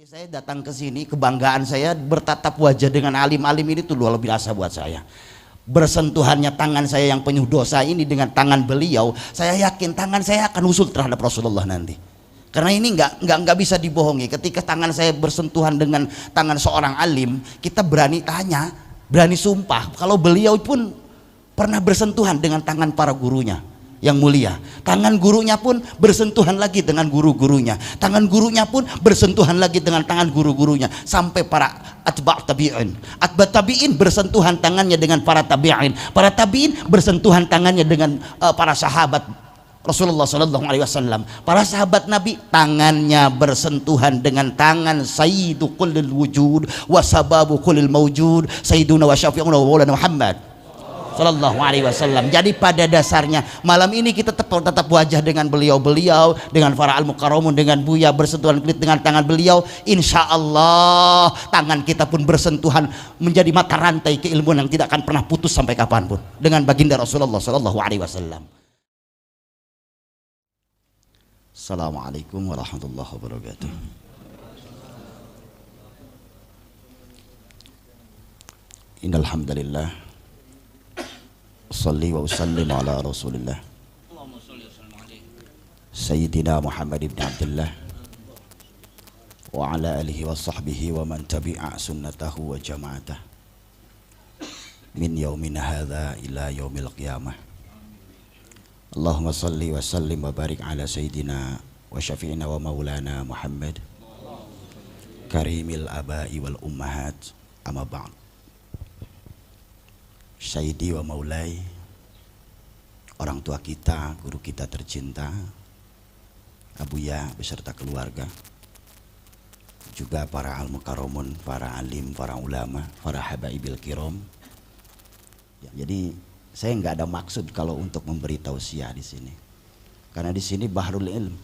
Jadi saya datang ke sini, kebanggaan saya bertatap wajah dengan alim-alim ini tuh luar biasa buat saya. Bersentuhannya tangan saya yang penuh dosa ini dengan tangan beliau, saya yakin tangan saya akan usul terhadap Rasulullah nanti. Karena ini nggak bisa dibohongi. Ketika tangan saya bersentuhan dengan tangan seorang alim, kita berani tanya, berani sumpah. Kalau beliau pun pernah bersentuhan dengan tangan para gurunya yang mulia, tangan gurunya pun bersentuhan lagi dengan guru-gurunya, tangan gurunya pun bersentuhan lagi dengan tangan guru-gurunya, sampai para atba' tabi'in bersentuhan tangannya dengan para tabi'in bersentuhan tangannya dengan para sahabat Rasulullah Sallallahu Alaihi Wasallam. Para sahabat Nabi tangannya bersentuhan dengan tangan Sayyidu Kullil Wujud wa Sababu Kullil Mawjud Sayyiduna wa Syafi'una wa Maulana Muhammad Sallallahu Alaihi Wasallam. Jadi pada dasarnya malam ini kita tetap wajah dengan beliau-beliau, dengan para al-mukarramun, dengan Buya bersentuhan kulit dengan tangan beliau. Insya Allah tangan kita pun bersentuhan menjadi mata rantai keilmuan yang tidak akan pernah putus sampai kapanpun dengan baginda Rasulullah Sallallahu Alaihi Wasallam. Assalamualaikum warahmatullahi wabarakatuh. Innal hamdalillah Salli wa usallim ala Rasulillah Sayyidina Muhammad ibn Abdullah wa ala alihi wa sahbihi wa man tabi'a sunnatahu wa jama'atah min yaumina hadha ila yaumil qiyamah. Allahumma salli wa sallim wa barik ala Sayyidina wa syafi'ina wa maulana Muhammad karimil abai wal ummahat, amma ba'd. Sayyidi wa maulai, orang tua kita, guru kita tercinta Abuya beserta keluarga, juga para al-mukarramun, para alim, para ulama, para habaibil kiram ya. Jadi saya nggak ada maksud kalau untuk memberi tausiah di sini, karena di sini bahrul ilm,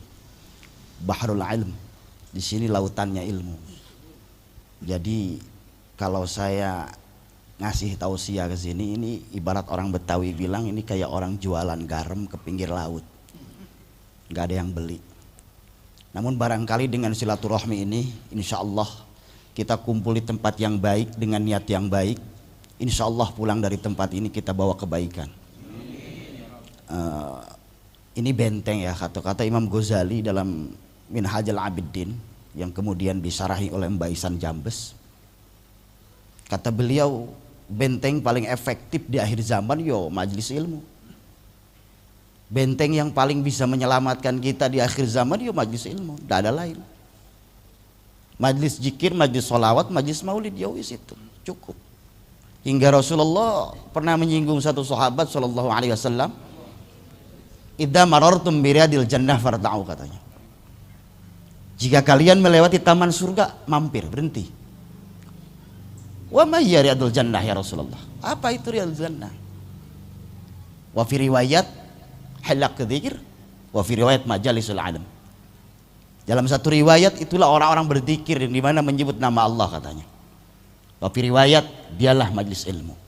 di sini lautannya ilmu. Jadi kalau saya ngasih tausiah ke sini, ini ibarat orang Betawi bilang ini kayak orang jualan garam ke pinggir laut, nggak ada yang beli. Namun barangkali dengan silaturahmi ini, insya Allah kita kumpul di tempat yang baik dengan niat yang baik, insya Allah pulang dari tempat ini kita bawa kebaikan. Ini benteng ya, kata-kata Imam Ghazali dalam Minhajul Abidin yang kemudian disarahi oleh Mbak Isan Jambes. Kata beliau, benteng paling efektif di akhir zaman yo majelis ilmu. Benteng yang paling bisa menyelamatkan kita di akhir zaman yo majelis ilmu, tidak ada lain. Majelis zikir, majelis sholawat, majelis maulid, yo wis itu cukup. Hingga Rasulullah pernah menyinggung satu sahabat Sallallahu Alaihi Wasallam, idza marartum biriyadil jannah farta'u, katanya, jika kalian melewati taman surga mampir, berhenti. Wa ma hiya riyadul jannah ya Rasulullah, apa itu riyadul jannah? Wa fi riwayat halaq dzikir, wa fi riwayat majalisul alam. Dalam satu riwayat itulah orang-orang berzikir yang dimana menyebut nama Allah, katanya. Wa fi riwayat dialah majlis ilmu.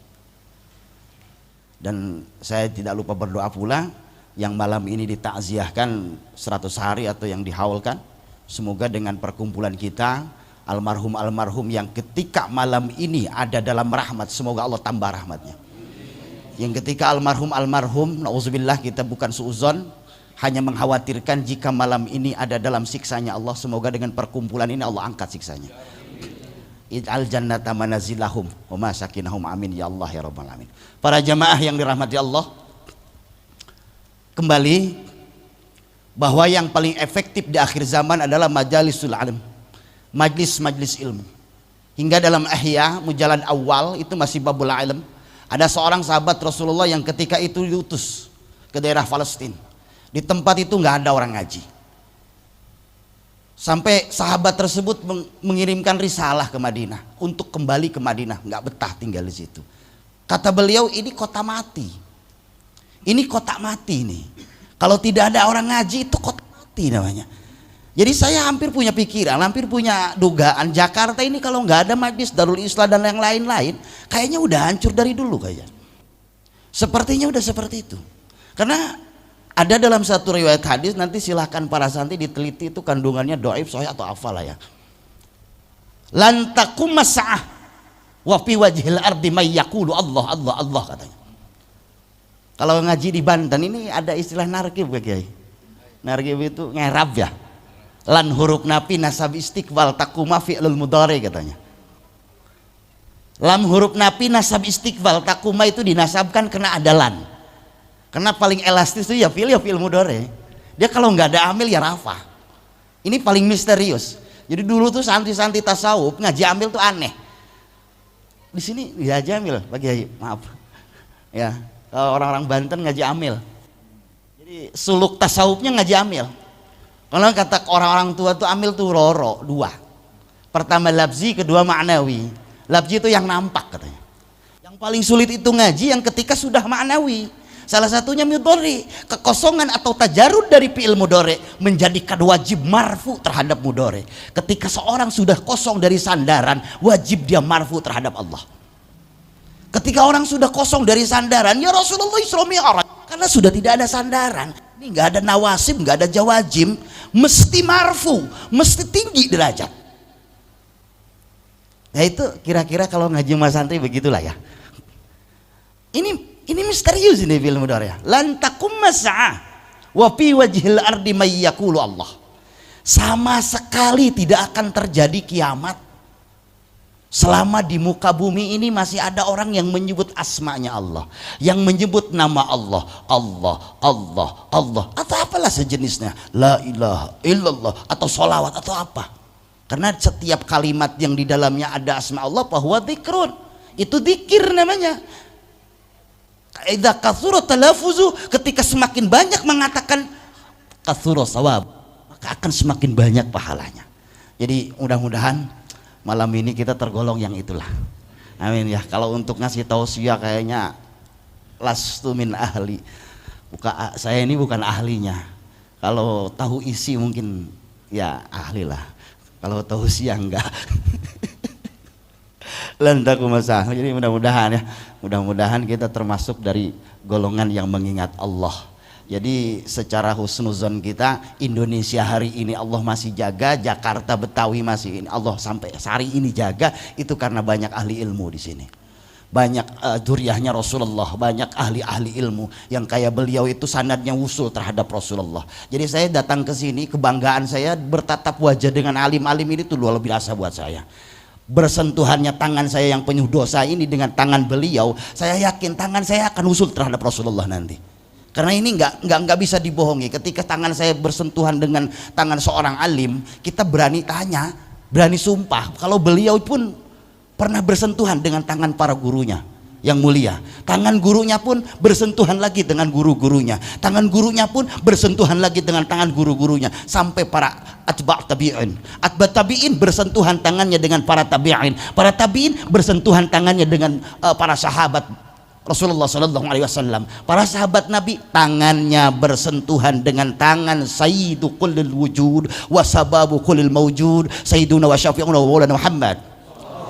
Dan saya tidak lupa berdoa pula yang malam ini ditakziahkan 100 hari atau yang dihaulkan, semoga dengan perkumpulan kita almarhum yang ketika malam ini ada dalam rahmat, semoga Allah tambah rahmatnya. Yang ketika almarhum nauzubillah, kita bukan suuzon, hanya mengkhawatirkan jika malam ini ada dalam siksanya Allah, semoga dengan perkumpulan ini Allah angkat siksanya. Ij'al jannata manazilahum wa masakinahum, amin ya Allah ya rabbal alamin. Para jamaah yang dirahmati Allah, kembali bahwa yang paling efektif di akhir zaman adalah majalisul alim, majlis ilmu. Hingga dalam Ihya Mujalad awal itu masih babul ilm, ada seorang sahabat Rasulullah yang ketika itu diutus ke daerah Palestina. Di tempat itu nggak ada orang ngaji, sampai sahabat tersebut mengirimkan risalah ke Madinah untuk kembali ke Madinah, nggak betah tinggal di situ. Kata beliau, ini kota mati, ini kota mati nih. Kalau tidak ada orang ngaji itu kota mati namanya. Jadi saya hampir punya pikiran, hampir punya dugaan, Jakarta ini kalau nggak ada majlis Darul Islah dan yang lain-lain, kayaknya udah hancur dari dulu kayaknya. Sepertinya udah seperti itu. Karena ada dalam satu riwayat hadis, nanti silahkan para santri diteliti itu kandungannya dhaif, sahih atau hafal lah ya. lan taqum mas'ah wa fi wajhil ardi may yaqulu Allah Allah Allah katanya. Kalau ngaji di Banten ini ada istilah narkib Pak Kiai. Narkib itu ngerab ya. Lan huruf napi nasab istiqbal takuma fi'lul mudhari katanya. Lam huruf napi nasab istiqbal takuma itu dinasabkan kena ada lan. Karena paling elastis itu ya fi'il mudhari. Dia kalau nggak ada amil ya rafa. Ini paling misterius. Jadi dulu tuh santri-santri tasawuf ngaji amil tuh aneh. Di sini ya aja amil Pak Kiai, maaf. Ya, kalau orang-orang Banten ngaji amil. Jadi suluk tasawufnya ngaji amil. Kalau kata orang-orang tua tuh amil tuh roro dua. Pertama labzi, kedua ma'nawi. Labzi itu yang nampak katanya. Yang paling sulit itu ngaji yang ketika sudah ma'nawi. Salah satunya mudhari, kekosongan atau tajarud dari fi'il mudhari menjadikan wajib marfu terhadap mudhari. Ketika seorang sudah kosong dari sandaran, wajib dia marfu terhadap Allah. Ketika orang sudah kosong dari sandaran, ya Rasulullah Isra Mi'raj, karena sudah tidak ada sandaran. Ini nggak ada nawasib, nggak ada jawajim, mesti marfu, mesti tinggi derajat. Ya itu kira-kira kalau ngaji mas santri begitulah ya. Ini misterius ini fi'il mudhari. Lan taqum mas'ah wa fi wajhil ardi may yaqulu Allah. Sama sekali tidak akan terjadi kiamat selama di muka bumi ini masih ada orang yang menyebut asmanya Allah, yang menyebut nama Allah, Allah, Allah, Allah, atau apalah sejenisnya, la ilaha illallah, atau sholawat atau apa. Karena setiap kalimat yang di dalamnya ada asma Allah bahwa dzikrun, itu dzikir namanya. Idza katsura talafuzu, ketika semakin banyak mengatakan katsura shawab, maka akan semakin banyak pahalanya. Jadi mudah-mudahan malam ini kita tergolong yang itulah. Amin ya. Kalau untuk ngasih tausiah kayaknya lastu min ahli. Saya ini bukan ahlinya. Kalau tahu isi mungkin ya ahli lah. Kalau tausiah enggak. Lantaku masah. Jadi mudah-mudahan ya, mudah-mudahan kita termasuk dari golongan yang mengingat Allah. Jadi secara husnuzon kita, Indonesia hari ini Allah masih jaga, Jakarta Betawi masih ini Allah sampai hari ini jaga, itu karena banyak ahli ilmu di sini. Banyak dzurriyyahnya Rasulullah, banyak ahli-ahli ilmu yang kayak beliau itu sanadnya usul terhadap Rasulullah. Jadi saya datang ke sini, kebanggaan saya bertatap wajah dengan alim-alim ini tuh luar biasa buat saya. Bersentuhannya tangan saya yang penuh dosa ini dengan tangan beliau, saya yakin tangan saya akan usul terhadap Rasulullah nanti. Karena ini nggak bisa dibohongi. Ketika tangan saya bersentuhan dengan tangan seorang alim, kita berani tanya, berani sumpah. Kalau beliau pun pernah bersentuhan dengan tangan para gurunya yang mulia, tangan gurunya pun bersentuhan lagi dengan guru-gurunya, tangan gurunya pun bersentuhan lagi dengan tangan guru-gurunya, sampai para atba' tabi'in, atba' tabi'in bersentuhan tangannya dengan para tabi'in, para tabi'in bersentuhan tangannya dengan para sahabat Rasulullah Sallallahu Alaihi Wasallam, para sahabat Nabi tangannya bersentuhan dengan tangan Sayyidu kullil wujud wa sababu kullil mawjud Sayyiduna wa syafi'una wa maulana Muhammad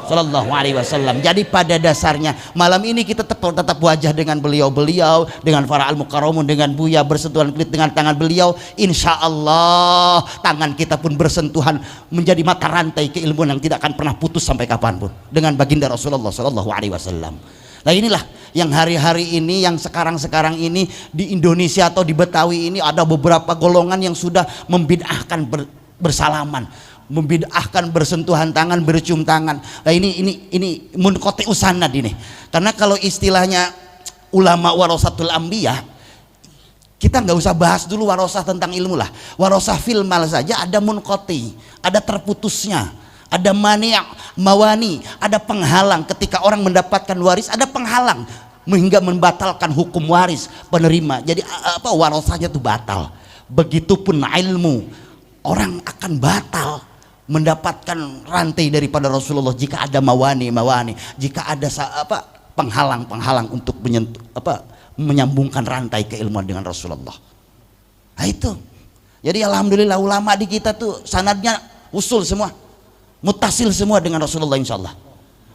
Sallallahu Alaihi Wasallam. Jadi pada dasarnya malam ini kita tetap wajah dengan beliau-beliau, dengan para al-mukarramun, dengan Buya bersentuhan kulit dengan tangan beliau. Insya Allah tangan kita pun bersentuhan menjadi mata rantai keilmuan yang tidak akan pernah putus sampai kapanpun dengan baginda Rasulullah Sallallahu Alaihi Wasallam. Nah inilah yang hari-hari ini, yang sekarang-sekarang ini di Indonesia atau di Betawi ini ada beberapa golongan yang sudah membid'ahkan bersalaman, membid'ahkan bersentuhan tangan, bercium tangan. Nah ini munqati usanad ini. Karena kalau istilahnya ulama warasatul anbiya, kita nggak usah bahas dulu warasah tentang ilmu lah. Warasah fil mal saja ada munqati, ada terputusnya, ada mani', mawani, ada penghalang. Ketika orang mendapatkan waris ada penghalang hingga membatalkan hukum waris penerima. Jadi warasahnya itu batal. Begitupun ilmu, orang akan batal mendapatkan rantai daripada Rasulullah jika ada mawani, jika ada penghalang untuk menyambungkan rantai keilmuan dengan Rasulullah. Nah itu. Jadi alhamdulillah ulama di kita tuh sanadnya usul semua, mutasil semua dengan Rasulullah insyaallah.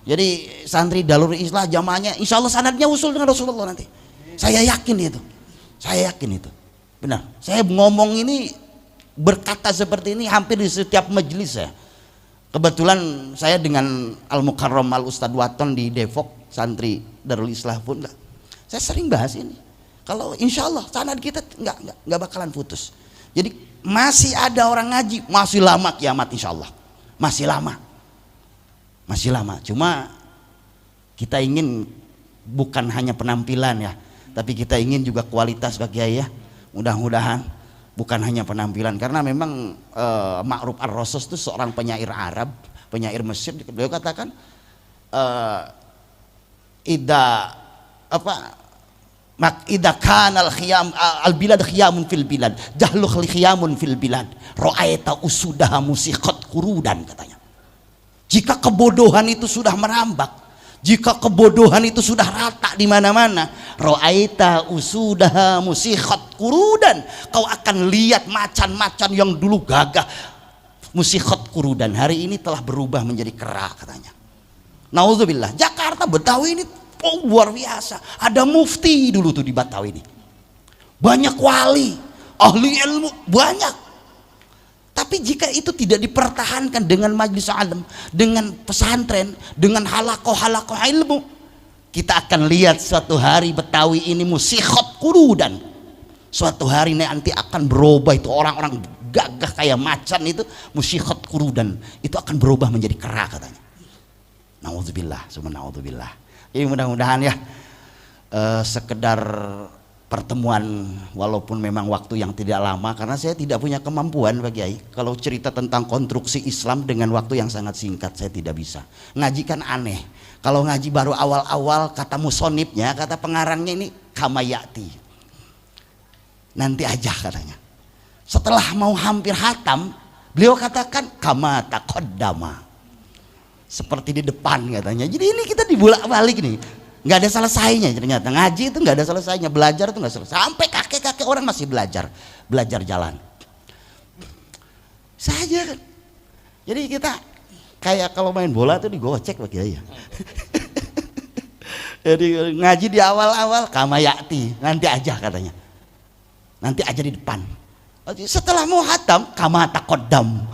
Jadi santri Dalur Islah jamaahnya insyaallah sanadnya usul dengan Rasulullah nanti. Saya yakin itu. Benar. Saya ngomong ini, berkata seperti ini hampir di setiap majelis ya. Kebetulan saya dengan Al Mukarram Al Ustadz Waton di Depok, santri Darul Islah pun saya sering bahas ini. Kalau insya Allah sanad kita nggak bakalan putus. Jadi masih ada orang ngaji, masih lama kiamat insya Allah, masih lama. Cuma kita ingin bukan hanya penampilan ya, tapi kita ingin juga kualitas Pak Kiai ya. Mudah-mudahan bukan hanya penampilan, karena memang Ma'ruf Ar-Rasos itu seorang penyair Arab, penyair Mesir. Beliau katakan ida kanal khiyam al bilad khiyamun fil bilad jahlu khiyamun fil bilad ra'aita usudaha musiqat qurudan, katanya. Jika kebodohan itu sudah merambak, jika kebodohan itu sudah rata di mana-mana, ra'aita usudaha musiqat qurudan, kau akan lihat macan-macan yang dulu gagah musiqat qurudan hari ini telah berubah menjadi kera, katanya. Nauzubillah. Jakarta, Betawi ini luar biasa. Ada mufti dulu tuh di Betawi ini. Banyak wali, ahli ilmu banyak. Tapi jika itu tidak dipertahankan dengan majlis alim, dengan pesantren, dengan halakoh-halakoh ilmu, kita akan lihat suatu hari Betawi ini musiqat qurudan. Suatu hari nanti akan berubah, itu orang-orang gagah kayak macan itu musiqat qurudan, itu akan berubah menjadi kera, katanya. Nauzubillah, summa nauzubillah. Jadi mudah-mudahan ya sekedar pertemuan, walaupun memang waktu yang tidak lama, karena saya tidak punya kemampuan Pak Kiai. Kalau cerita tentang konstruksi Islam dengan waktu yang sangat singkat, saya tidak bisa. Ngaji kan aneh. Kalau ngaji baru awal-awal, kata musonibnya, kata pengarangnya ini kamayati, nanti aja katanya. Setelah mau hampir hatam, beliau katakan kama taqaddama, seperti di depan, katanya. Jadi ini kita dibolak-balik nih, nggak ada selesainya. Ternyata ngaji itu nggak ada selesainya, belajar itu nggak selesai. Sampai kakek-kakek orang masih belajar jalan saja kan. Jadi kita kayak kalau main bola tuh digocek Pak Kiai ya. Jadi ngaji di awal-awal kamayati, nanti aja katanya, nanti aja di depan. Setelah mau hatam kama taqaddam,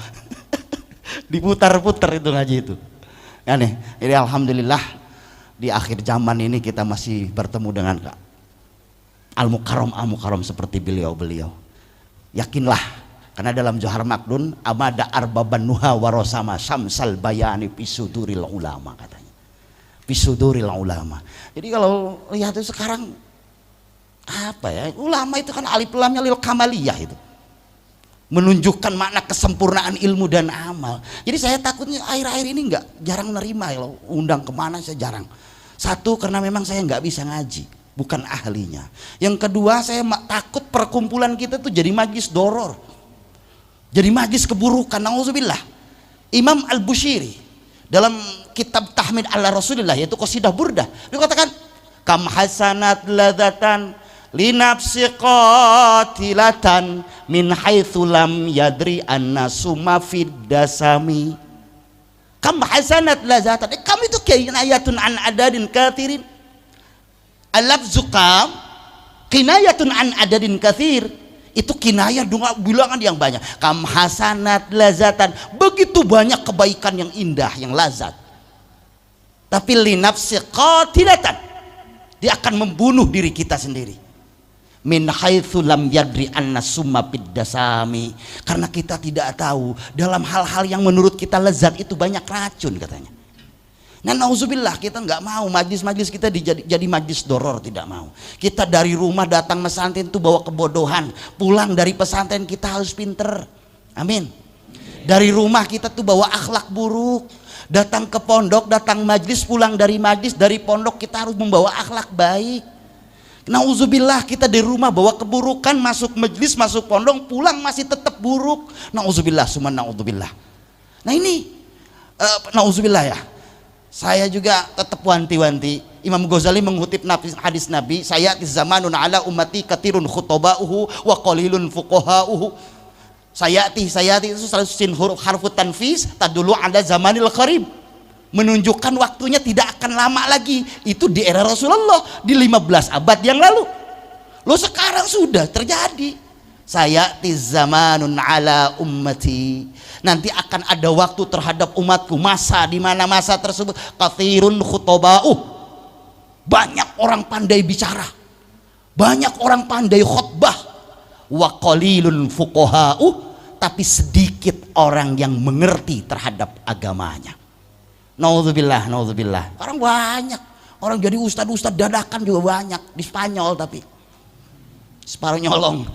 diputar-putar itu ngaji itu. Aneh. Jadi alhamdulillah di akhir zaman ini kita masih bertemu dengan Al Mukarram seperti beliau. Yakinlah, karena dalam Johar Makdun amada arbaban nuha warosama samsal bayani pisuduril ulama, katanya. Pisuduril ulama. Jadi kalau lihat itu sekarang apa ya, ulama itu kan alif lamnya lil kamaliyah, itu menunjukkan makna kesempurnaan ilmu dan amal. Jadi saya takutnya akhir-akhir ini jarang nerima ya, undang kemana saya jarang. Satu, karena memang saya nggak bisa ngaji, bukan ahlinya. Yang kedua, saya takut perkumpulan kita tuh jadi majlis doror, jadi majlis keburukan. Nauzubillah. Imam Al-Bushiri dalam kitab Tahmid ala Rasulillah, yaitu qasidah burdah, dia katakan kam hasanat ladzatan linafsi qatilatan min haitsu lam yadri annasu mafid dasami. Kam hasanat lazatan, kam itu kinayatun an adadin kathirin. Al-lafzu kam kinayatun an adadin kathir, itu kinayah dengan bilangan yang banyak. Kam hasanat lazatan, begitu banyak kebaikan yang indah, yang lazat. Tapi linafsi qatilatan, dia akan membunuh diri kita sendiri. Min haitsu lam yadri anna summa biddasami, karena kita tidak tahu dalam hal-hal yang menurut kita lezat itu banyak racun, katanya. Nah, nauzubillah, kita nggak mau majlis-majlis kita jadi majlis doror, tidak mau. Kita dari rumah datang pesantren itu bawa kebodohan, pulang dari pesantren kita harus pinter. Amin. Dari rumah kita tuh bawa akhlak buruk, datang ke pondok, datang majlis, pulang dari majlis, dari pondok kita harus membawa akhlak baik. Nauzubillah, kita di rumah bawa keburukan, masuk majlis, masuk pondok, pulang masih tetap buruk. Nauzubillah, summa nauzubillah. Nah ini nauzubillah ya. Saya juga tetap wanti-wanti. Imam Ghazali mengutip hadis Nabi, saya zamanun ala ummati katirun khutoba'uhu wa qalilun fuqaha'uhu. Sayati itu sin huruf harfu tanfis tadulu ala zamanil qarib, menunjukkan waktunya tidak akan lama lagi. Itu di era Rasulullah, di 15 abad yang lalu. Loh, sekarang sudah terjadi. sayati zamanun ala ummati, nanti akan ada waktu terhadap umatku, masa di mana masa tersebut kathirun khutoba'u, banyak orang pandai bicara, banyak orang pandai khutbah, wa qalilun fuqaha'u, tapi sedikit orang yang mengerti terhadap agamanya. Naudzubillah, naudzubillah. Orang banyak, orang jadi ustad-ustad dadakan juga banyak di Spanyol, tapi separuh nyolong.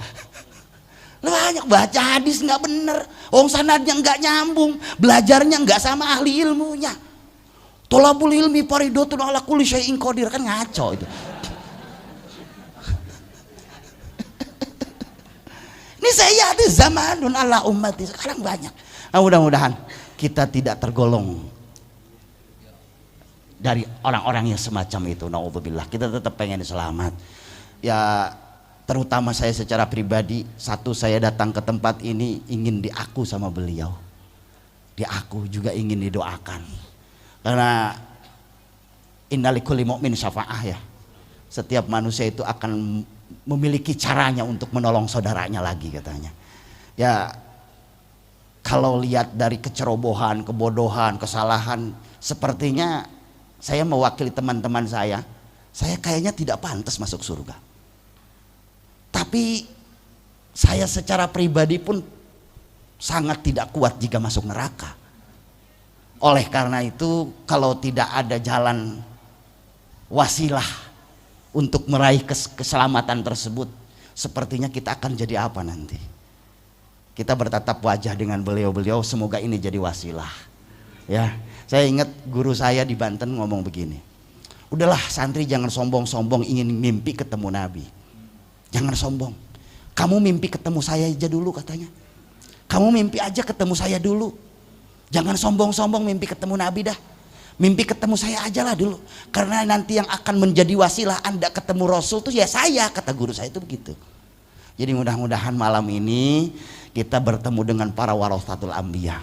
Banyak baca hadis nggak bener, sanadnya nggak nyambung, belajarnya nggak sama ahli ilmunya. Tolabul ilmi faridotun ala kulli syai'in qadir, kan ngaco itu. Ini saya di zamanun ala ummati, sekarang banyak. Nah, mudah-mudahan kita tidak tergolong dari orang-orang yang semacam itu. Naudzubillah, kita tetap pengen selamat. Ya, terutama saya secara pribadi, satu, saya datang ke tempat ini ingin diaku sama beliau, diaku juga ingin didoakan, karena innalikulli mu'min syafa'ah ya, setiap manusia itu akan memiliki caranya untuk menolong saudaranya lagi katanya. Ya, kalau lihat dari kecerobohan, kebodohan, kesalahan, sepertinya saya mewakili teman-teman saya kayaknya tidak pantas masuk surga. Tapi saya secara pribadi pun sangat tidak kuat jika masuk neraka. Oleh karena itu, kalau tidak ada jalan wasilah untuk meraih keselamatan tersebut, sepertinya kita akan jadi apa nanti? Kita bertatap wajah dengan beliau-beliau, semoga ini jadi wasilah. Ya, saya ingat guru saya di Banten ngomong begini, udahlah santri jangan sombong-sombong ingin mimpi ketemu Nabi. Jangan sombong. Kamu mimpi ketemu saya aja dulu katanya. Kamu mimpi aja ketemu saya dulu. Jangan sombong-sombong mimpi ketemu Nabi dah. Mimpi ketemu saya aja lah dulu. Karena nanti yang akan menjadi wasilah Anda ketemu Rasul itu ya saya, kata guru saya itu begitu. Jadi mudah-mudahan malam ini kita bertemu dengan para warasatul anbiya.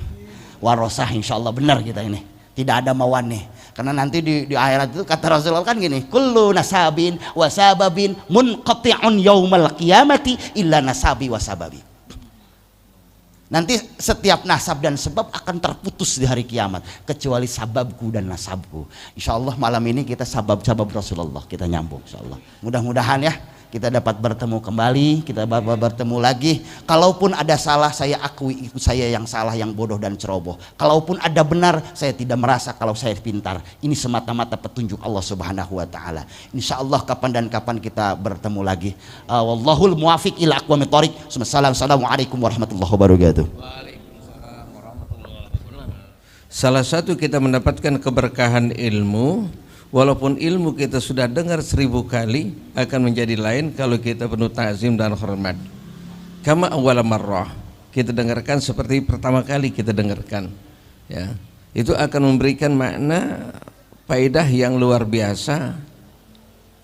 Warasah insyaallah benar kita ini. Tidak ada mawaneh. Karena nanti di akhirat itu kata Rasulullah kan gini, kullu nasabin wasababin munqati'un yaumal qiyamati illa nasabi wasababi. Nanti setiap nasab dan sebab akan terputus di hari kiamat kecuali sababku dan nasabku. Insyaallah malam ini kita sabab-sabab Rasulullah kita nyambung insyaallah. Mudah-mudahan ya kita dapat bertemu kembali, kita dapat bertemu lagi. Kalaupun ada salah, saya akui itu saya yang salah, yang bodoh dan ceroboh. Kalaupun ada benar, saya tidak merasa kalau saya pintar. Ini semata-mata petunjuk Allah Subhanahu wa taala. Insyaallah kapan dan kapan kita bertemu lagi. Wallahul muwafiq ila aqwamit thoriq. Assalamualaikum warahmatullahi wabarakatuh. Waalaikumsalam warahmatullahi wabarakatuh. Salah satu kita mendapatkan keberkahan ilmu, walaupun ilmu kita sudah dengar 1000 kali, akan menjadi lain kalau kita penuh ta'zim dan hormat. Kama awwala marrah, kita dengarkan seperti pertama kali kita dengarkan, ya. Itu akan memberikan makna faedah yang luar biasa,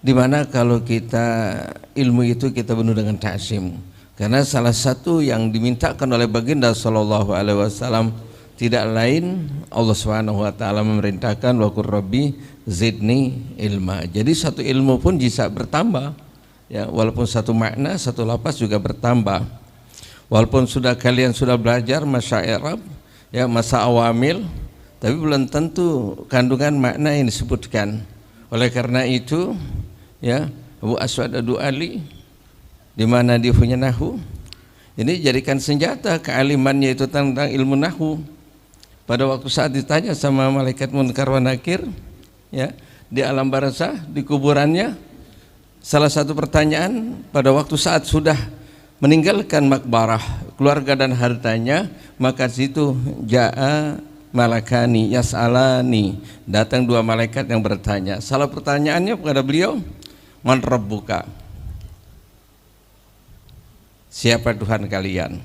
dimana kalau kita ilmu itu kita penuh dengan ta'zim. Karena salah satu yang dimintakan oleh baginda sallallahu alaihi wasallam tidak lain, Allah Subhanahu wa taala memerintahkan wa qur rabbi zidni ilma. Jadi satu ilmu pun bisa bertambah, ya, walaupun satu makna, satu lafaz juga bertambah. Walaupun kalian sudah belajar masa i'rab, ya, masa awamil, tapi belum tentu kandungan makna yang disebutkan. Oleh karena itu, ya, Abu Aswad Ad-Du'ali di mana dia punya nahwu, ini jadikan senjata kealimannya itu tentang ilmu nahwu. Pada waktu saat ditanya sama malaikat Munkar wa Nakir, ya, di alam barzah, di kuburannya, salah satu pertanyaan pada waktu saat sudah meninggalkan makbarah, keluarga dan hartanya, maka situ ja'a malakani yas'alani, datang 2 malaikat yang bertanya. Salah pertanyaannya kepada beliau, man rabbuka, siapa Tuhan kalian?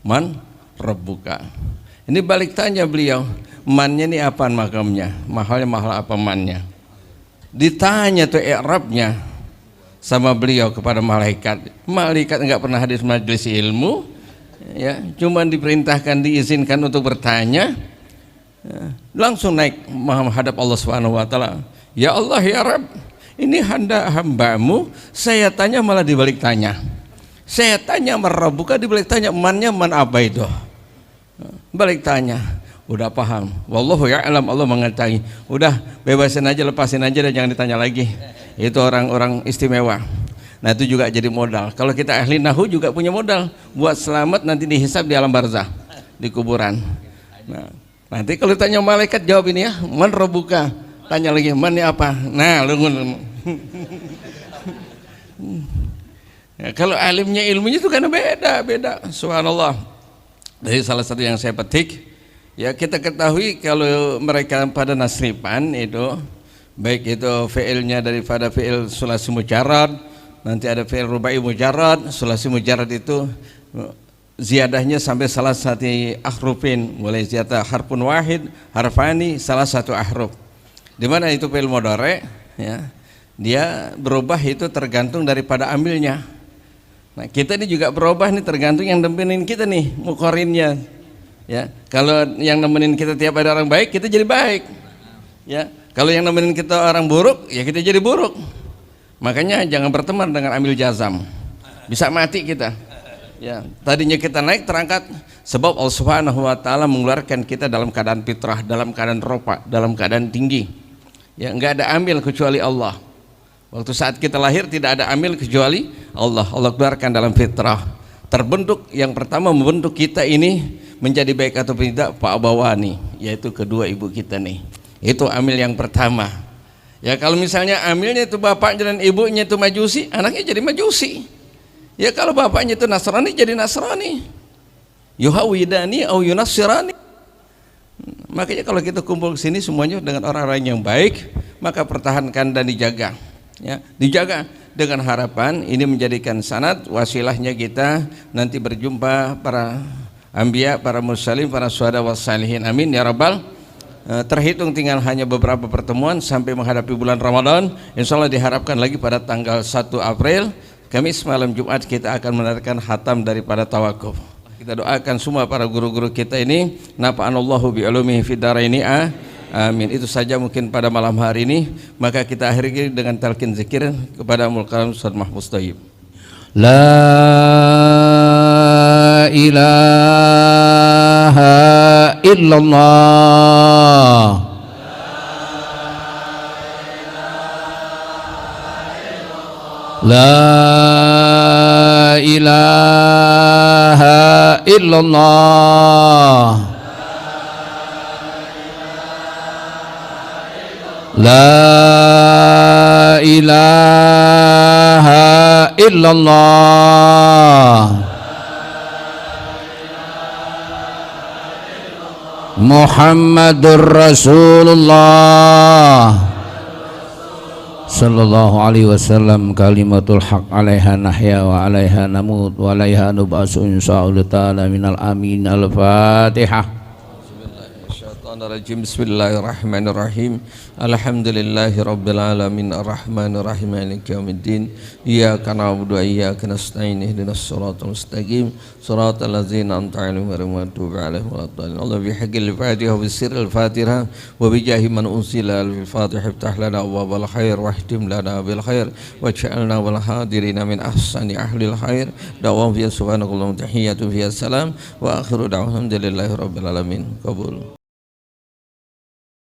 Man rabbuka. Ini balik tanya beliau, mannya ini apaan makamnya? Mahalnya mahal apa mannya? Ditanya tuh i'rabnya sama beliau kepada malaikat. Malaikat enggak pernah hadir majelis ilmu, ya, cuma diperintahkan, diizinkan untuk bertanya, ya, langsung naik menghadap Allah Subhanahu wa taala. Ya Allah, ya Rabb, ini hambamu, saya tanya malah dibalik tanya. Saya tanya man rabbuka, dibalik tanya mannya man apa itu. Balik tanya, udah paham. Wallahu ya'lam, Allah mengetahui. Udah bebasin aja, lepasin aja dan jangan ditanya lagi. Itu orang-orang istimewa. Nah itu juga jadi modal. Kalau kita ahli nahu juga punya modal buat selamat nanti dihisab di alam barzah, di kuburan. Nah, nanti kalau tanya malaikat jawab ini ya, man rabbuka. Tanya lagi, man ini apa? Nah, ya, kalau alimnya ilmunya itu kan beda. Subhanallah. Dari salah satu yang saya petik, ya kita ketahui kalau mereka pada nasripan itu, baik itu fi'ilnya daripada fi'il sulasi mujarrad, nanti ada fi'il rubai mujarrad. Sulasi mujarrad itu ziyadahnya sampai salah satu ahrufin, mulai ziyadah harfun wahid, harfani, salah satu ahruf. Di mana itu fi'il mudhari, ya, dia berubah itu tergantung daripada amilnya. Nah kita ini juga berubah nih tergantung yang nemenin kita nih, muqarrinnya. Ya, kalau yang nemenin kita tiap ada orang baik, kita jadi baik. Ya, kalau yang nemenin kita orang buruk, ya kita jadi buruk. Makanya jangan berteman dengan amil jazam, bisa mati kita. Ya, tadinya kita naik terangkat, sebab Allah Subhanahu wa taala mengeluarkan kita dalam keadaan fitrah, dalam keadaan rofa, dalam keadaan tinggi. Ya, enggak ada amil kecuali Allah. Waktu saat kita lahir tidak ada amil kecuali Allah. Allah keluarkan dalam fitrah. Terbentuk yang pertama membentuk kita ini menjadi baik atau tidak Pak Abawani, yaitu kedua ibu kita nih. Itu amil yang pertama. Ya kalau misalnya amilnya itu bapaknya dan ibunya itu majusi, anaknya jadi majusi. Ya kalau bapaknya itu Nasrani, jadi Nasrani. Yuhawidani au yunassirani. Makanya kalau kita kumpul ke sini semuanya dengan orang-orang yang baik, maka pertahankan dan dijaga. Ya, dijaga dengan harapan ini menjadikan sanad wasilahnya kita nanti berjumpa para anbiya, para mursalin, para syuhada was salihin. Amin ya rabbal. Terhitung tinggal hanya beberapa pertemuan sampai menghadapi bulan Ramadan. Insyaallah diharapkan lagi pada tanggal 1 April Kamis malam Jumat kita akan menarikan khatam daripada tawakuf. Kita doakan semua para guru-guru kita ini nafa'anallahu bi ulumihi fid dharaini. Amin. Itu saja mungkin pada malam hari ini. Maka kita akhiri dengan talqin zikir kepada Mulkaram Ustaz Mahfuz Thayyib. La ilaha illallah. La ilaha illallah. La ilaha illallah. Muhammadur Rasulullah sallallahu alaihi wasallam. Kalimatul haq alaiha nahya wa alaiha namut wa alaiha nub'asu insyaallah ta'ala minal amin. Al-Fatihah. Bismillahirrahmanirrahim. Alhamdulillahi rabbil alamin arrahmanirrahim maliki yaumiddin. Iyyaka na'budu wa iyyaka nasta'in ihdinas siratal mustaqim siratal ladzina an'amta 'alaihim ghairil maghdubi 'alaihim waladdallin. Allah bihaqqil Fatiha wa bisirril Fatiha wa bijahi man unsila al Fatiha iftah lana abwabal khair wahdim lana bil khair waj'alna wal hadirina min ahsani ahlil khair. Da'wa fi subhanakallahumma tahiyyatu fi salam wa akhiru da'wana alhamdulillahi rabbil alamin. Qabul.